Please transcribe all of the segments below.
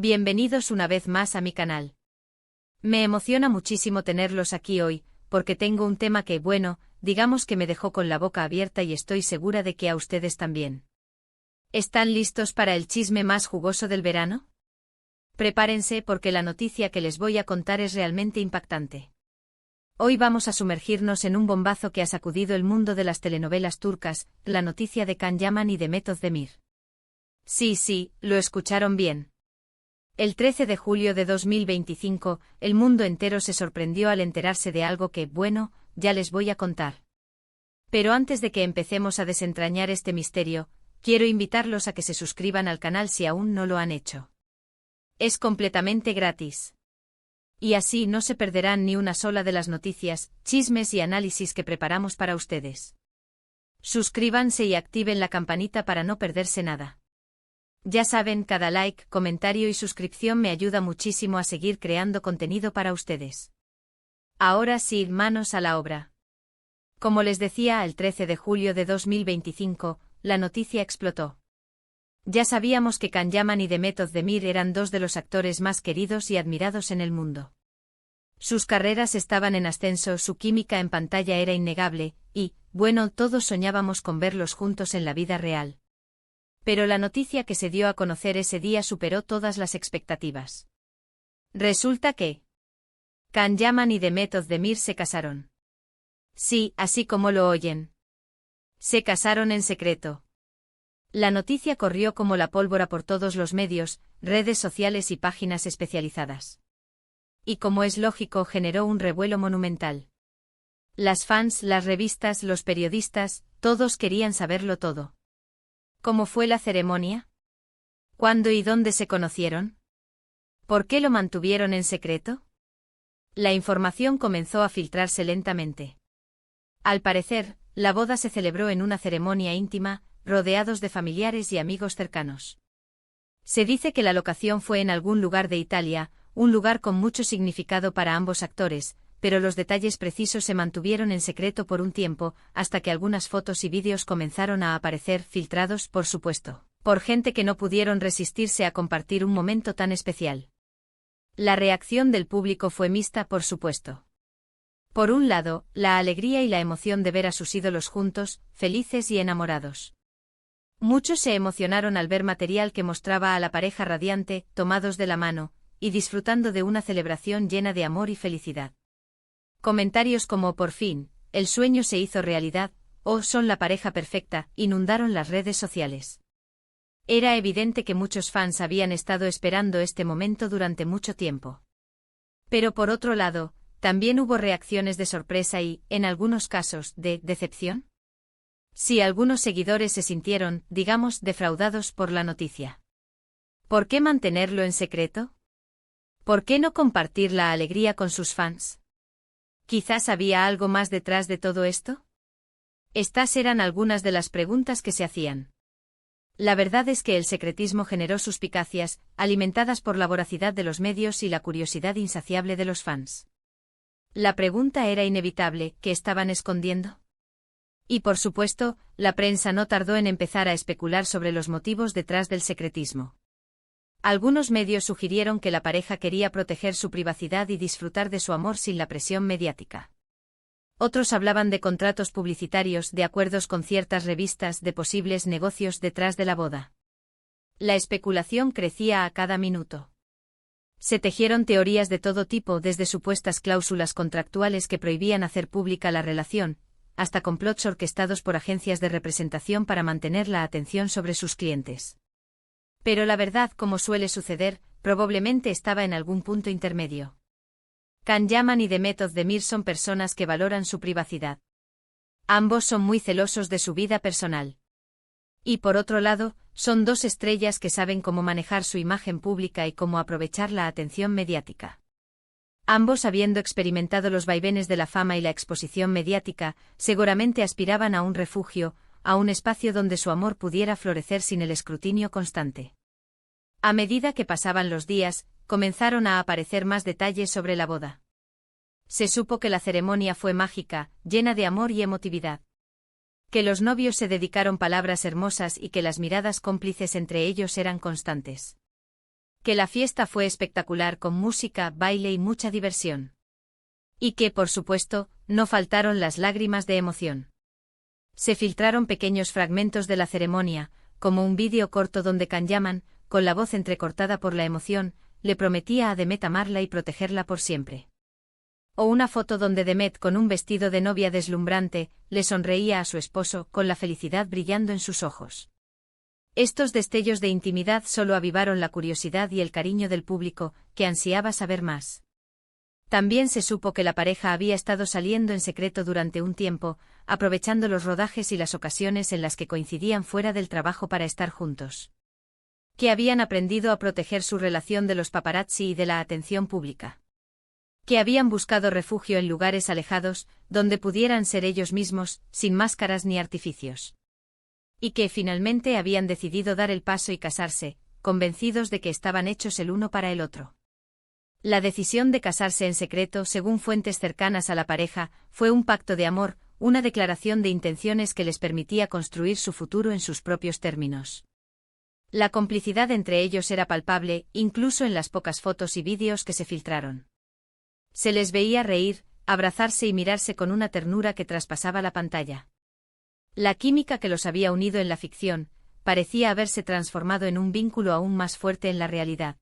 Bienvenidos una vez más a mi canal. Me emociona muchísimo tenerlos aquí hoy, porque tengo un tema que, bueno, digamos que me dejó con la boca abierta y estoy segura de que a ustedes también. ¿Están listos para el chisme más jugoso del verano? Prepárense porque la noticia que les voy a contar es realmente impactante. Hoy vamos a sumergirnos en un bombazo que ha sacudido el mundo de las telenovelas turcas, la noticia de Can Yaman y de Mehmet Özdemir. Sí, lo escucharon bien. El 13 de julio de 2025, el mundo entero se sorprendió al enterarse de algo que, bueno, ya les voy a contar. Pero antes de que empecemos a desentrañar este misterio, quiero invitarlos a que se suscriban al canal si aún no lo han hecho. Es completamente gratis. Y así no se perderán ni una sola de las noticias, chismes y análisis que preparamos para ustedes. Suscríbanse y activen la campanita para no perderse nada. Ya saben, cada like, comentario y suscripción me ayuda muchísimo a seguir creando contenido para ustedes. Ahora sí, manos a la obra. Como les decía, el 13 de julio de 2025, la noticia explotó. Ya sabíamos que Can Yaman y Mehmet Özdemir eran dos de los actores más queridos y admirados en el mundo. Sus carreras estaban en ascenso, su química en pantalla era innegable, y, bueno, todos soñábamos con verlos juntos en la vida real. Pero la noticia que se dio a conocer ese día superó todas las expectativas. Resulta que Can Yaman y Mehmet Özdemir se casaron. Sí, así como lo oyen. Se casaron en secreto. La noticia corrió como la pólvora por todos los medios, redes sociales y páginas especializadas. Y como es lógico, generó un revuelo monumental. Las fans, las revistas, los periodistas, todos querían saberlo todo. ¿Cómo fue la ceremonia? ¿Cuándo y dónde se conocieron? ¿Por qué lo mantuvieron en secreto? La información comenzó a filtrarse lentamente. Al parecer, la boda se celebró en una ceremonia íntima, rodeados de familiares y amigos cercanos. Se dice que la locación fue en algún lugar de Italia, un lugar con mucho significado para ambos actores, pero los detalles precisos se mantuvieron en secreto por un tiempo, hasta que algunas fotos y vídeos comenzaron a aparecer, filtrados, por supuesto, por gente que no pudieron resistirse a compartir un momento tan especial. La reacción del público fue mixta, por supuesto. Por un lado, la alegría y la emoción de ver a sus ídolos juntos, felices y enamorados. Muchos se emocionaron al ver material que mostraba a la pareja radiante, tomados de la mano, y disfrutando de una celebración llena de amor y felicidad. Comentarios como "por fin, el sueño se hizo realidad", o "son la pareja perfecta", inundaron las redes sociales. Era evidente que muchos fans habían estado esperando este momento durante mucho tiempo. Pero por otro lado, también hubo reacciones de sorpresa y, en algunos casos, de decepción. Sí, algunos seguidores se sintieron, digamos, defraudados por la noticia. ¿Por qué mantenerlo en secreto? ¿Por qué no compartir la alegría con sus fans? ¿Quizás había algo más detrás de todo esto? Estas eran algunas de las preguntas que se hacían. La verdad es que el secretismo generó suspicacias, alimentadas por la voracidad de los medios y la curiosidad insaciable de los fans. La pregunta era inevitable: ¿qué estaban escondiendo? Y por supuesto, la prensa no tardó en empezar a especular sobre los motivos detrás del secretismo. Algunos medios sugirieron que la pareja quería proteger su privacidad y disfrutar de su amor sin la presión mediática. Otros hablaban de contratos publicitarios, de acuerdos con ciertas revistas, de posibles negocios detrás de la boda. La especulación crecía a cada minuto. Se tejieron teorías de todo tipo, desde supuestas cláusulas contractuales que prohibían hacer pública la relación, hasta complots orquestados por agencias de representación para mantener la atención sobre sus clientes. Pero la verdad, como suele suceder, probablemente estaba en algún punto intermedio. Can Yaman y Mehmet Özdemir son personas que valoran su privacidad. Ambos son muy celosos de su vida personal. Y por otro lado, son dos estrellas que saben cómo manejar su imagen pública y cómo aprovechar la atención mediática. Ambos, habiendo experimentado los vaivenes de la fama y la exposición mediática, seguramente aspiraban a un refugio, a un espacio donde su amor pudiera florecer sin el escrutinio constante. A medida que pasaban los días, comenzaron a aparecer más detalles sobre la boda. Se supo que la ceremonia fue mágica, llena de amor y emotividad. Que los novios se dedicaron palabras hermosas y que las miradas cómplices entre ellos eran constantes. Que la fiesta fue espectacular con música, baile y mucha diversión. Y que, por supuesto, no faltaron las lágrimas de emoción. Se filtraron pequeños fragmentos de la ceremonia, como un vídeo corto donde Can Yaman, con la voz entrecortada por la emoción, le prometía a Demet amarla y protegerla por siempre. O una foto donde Demet, con un vestido de novia deslumbrante, le sonreía a su esposo, con la felicidad brillando en sus ojos. Estos destellos de intimidad solo avivaron la curiosidad y el cariño del público, que ansiaba saber más. También se supo que la pareja había estado saliendo en secreto durante un tiempo, aprovechando los rodajes y las ocasiones en las que coincidían fuera del trabajo para estar juntos. Que habían aprendido a proteger su relación de los paparazzi y de la atención pública. Que habían buscado refugio en lugares alejados, donde pudieran ser ellos mismos, sin máscaras ni artificios. Y que finalmente habían decidido dar el paso y casarse, convencidos de que estaban hechos el uno para el otro. La decisión de casarse en secreto, según fuentes cercanas a la pareja, fue un pacto de amor, una declaración de intenciones que les permitía construir su futuro en sus propios términos. La complicidad entre ellos era palpable, incluso en las pocas fotos y vídeos que se filtraron. Se les veía reír, abrazarse y mirarse con una ternura que traspasaba la pantalla. La química que los había unido en la ficción, parecía haberse transformado en un vínculo aún más fuerte en la realidad.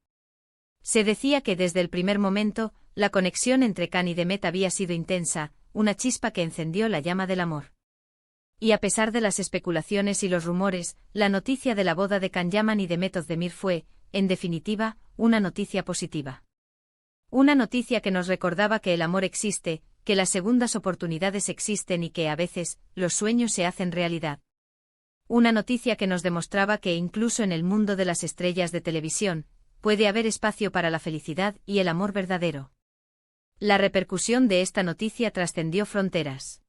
Se decía que desde el primer momento, la conexión entre Can y Demet había sido intensa, una chispa que encendió la llama del amor. Y a pesar de las especulaciones y los rumores, la noticia de la boda de Can Yaman y Demet Özdemir fue, en definitiva, una noticia positiva. Una noticia que nos recordaba que el amor existe, que las segundas oportunidades existen y que a veces, los sueños se hacen realidad. Una noticia que nos demostraba que incluso en el mundo de las estrellas de televisión, puede haber espacio para la felicidad y el amor verdadero. La repercusión de esta noticia trascendió fronteras.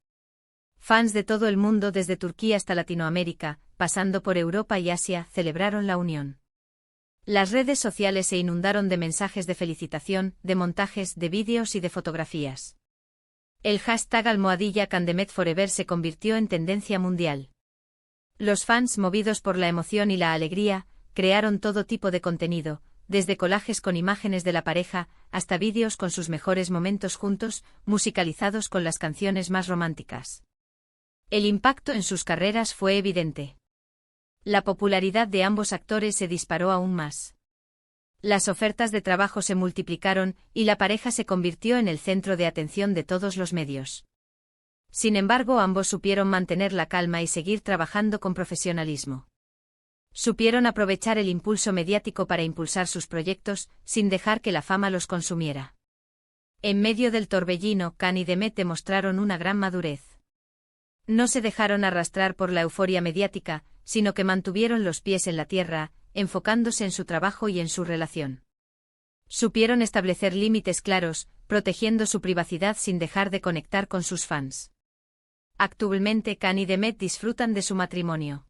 Fans de todo el mundo desde Turquía hasta Latinoamérica, pasando por Europa y Asia, celebraron la unión. Las redes sociales se inundaron de mensajes de felicitación, de montajes, de vídeos y de fotografías. El hashtag #CanDemetForever se convirtió en tendencia mundial. Los fans, movidos por la emoción y la alegría, crearon todo tipo de contenido, desde collages con imágenes de la pareja, hasta vídeos con sus mejores momentos juntos, musicalizados con las canciones más románticas. El impacto en sus carreras fue evidente. La popularidad de ambos actores se disparó aún más. Las ofertas de trabajo se multiplicaron, y la pareja se convirtió en el centro de atención de todos los medios. Sin embargo, ambos supieron mantener la calma y seguir trabajando con profesionalismo. Supieron aprovechar el impulso mediático para impulsar sus proyectos, sin dejar que la fama los consumiera. En medio del torbellino, Can y Demet demostraron una gran madurez. No se dejaron arrastrar por la euforia mediática, sino que mantuvieron los pies en la tierra, enfocándose en su trabajo y en su relación. Supieron establecer límites claros, protegiendo su privacidad sin dejar de conectar con sus fans. Actualmente Can y Demet disfrutan de su matrimonio.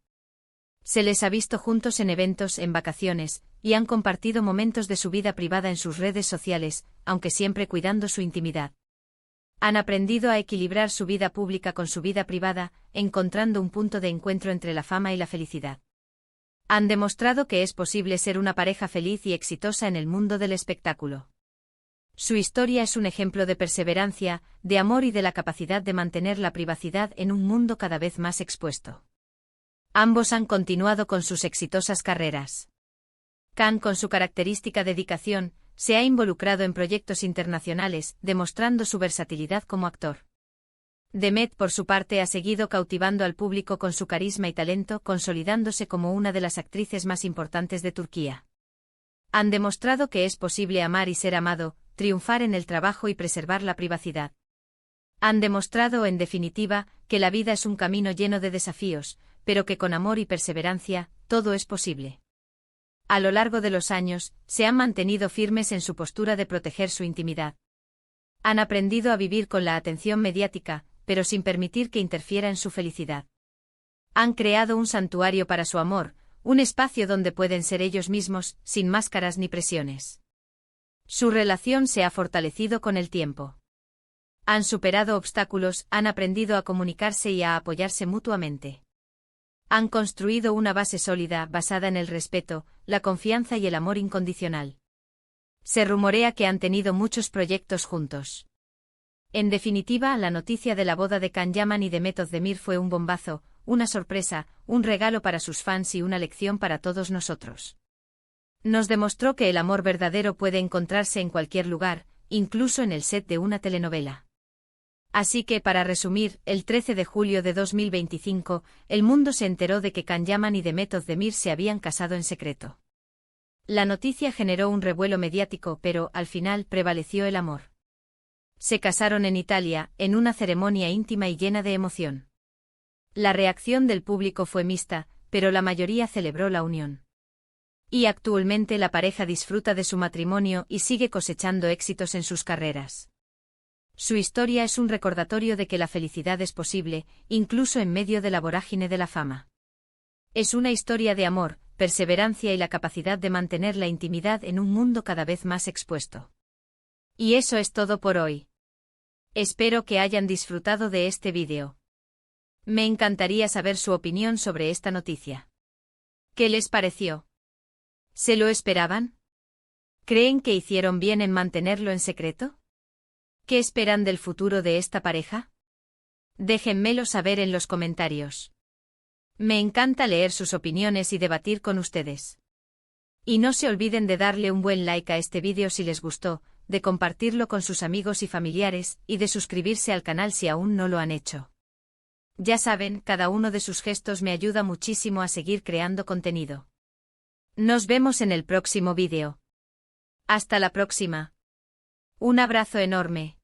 Se les ha visto juntos en eventos, en vacaciones, y han compartido momentos de su vida privada en sus redes sociales, aunque siempre cuidando su intimidad. Han aprendido a equilibrar su vida pública con su vida privada, encontrando un punto de encuentro entre la fama y la felicidad. Han demostrado que es posible ser una pareja feliz y exitosa en el mundo del espectáculo. Su historia es un ejemplo de perseverancia, de amor y de la capacidad de mantener la privacidad en un mundo cada vez más expuesto. Ambos han continuado con sus exitosas carreras. Can, con su característica dedicación, se ha involucrado en proyectos internacionales, demostrando su versatilidad como actor. Demet, por su parte, ha seguido cautivando al público con su carisma y talento, consolidándose como una de las actrices más importantes de Turquía. Han demostrado que es posible amar y ser amado, triunfar en el trabajo y preservar la privacidad. Han demostrado, en definitiva, que la vida es un camino lleno de desafíos, pero que con amor y perseverancia, todo es posible. A lo largo de los años, se han mantenido firmes en su postura de proteger su intimidad. Han aprendido a vivir con la atención mediática, pero sin permitir que interfiera en su felicidad. Han creado un santuario para su amor, un espacio donde pueden ser ellos mismos, sin máscaras ni presiones. Su relación se ha fortalecido con el tiempo. Han superado obstáculos, han aprendido a comunicarse y a apoyarse mutuamente. Han construido una base sólida basada en el respeto, la confianza y el amor incondicional. Se rumorea que han tenido muchos proyectos juntos. En definitiva, la noticia de la boda de Can Yaman y Demet Özdemir fue un bombazo, una sorpresa, un regalo para sus fans y una lección para todos nosotros. Nos demostró que el amor verdadero puede encontrarse en cualquier lugar, incluso en el set de una telenovela. Así que, para resumir, el 13 de julio de 2025, el mundo se enteró de que Can Yaman y Demet Özdemir se habían casado en secreto. La noticia generó un revuelo mediático, pero, al final, prevaleció el amor. Se casaron en Italia, en una ceremonia íntima y llena de emoción. La reacción del público fue mixta, pero la mayoría celebró la unión. Y actualmente la pareja disfruta de su matrimonio y sigue cosechando éxitos en sus carreras. Su historia es un recordatorio de que la felicidad es posible, incluso en medio de la vorágine de la fama. Es una historia de amor, perseverancia y la capacidad de mantener la intimidad en un mundo cada vez más expuesto. Y eso es todo por hoy. Espero que hayan disfrutado de este vídeo. Me encantaría saber su opinión sobre esta noticia. ¿Qué les pareció? ¿Se lo esperaban? ¿Creen que hicieron bien en mantenerlo en secreto? ¿Qué esperan del futuro de esta pareja? Déjenmelo saber en los comentarios. Me encanta leer sus opiniones y debatir con ustedes. Y no se olviden de darle un buen like a este vídeo si les gustó, de compartirlo con sus amigos y familiares, y de suscribirse al canal si aún no lo han hecho. Ya saben, cada uno de sus gestos me ayuda muchísimo a seguir creando contenido. Nos vemos en el próximo vídeo. Hasta la próxima. Un abrazo enorme.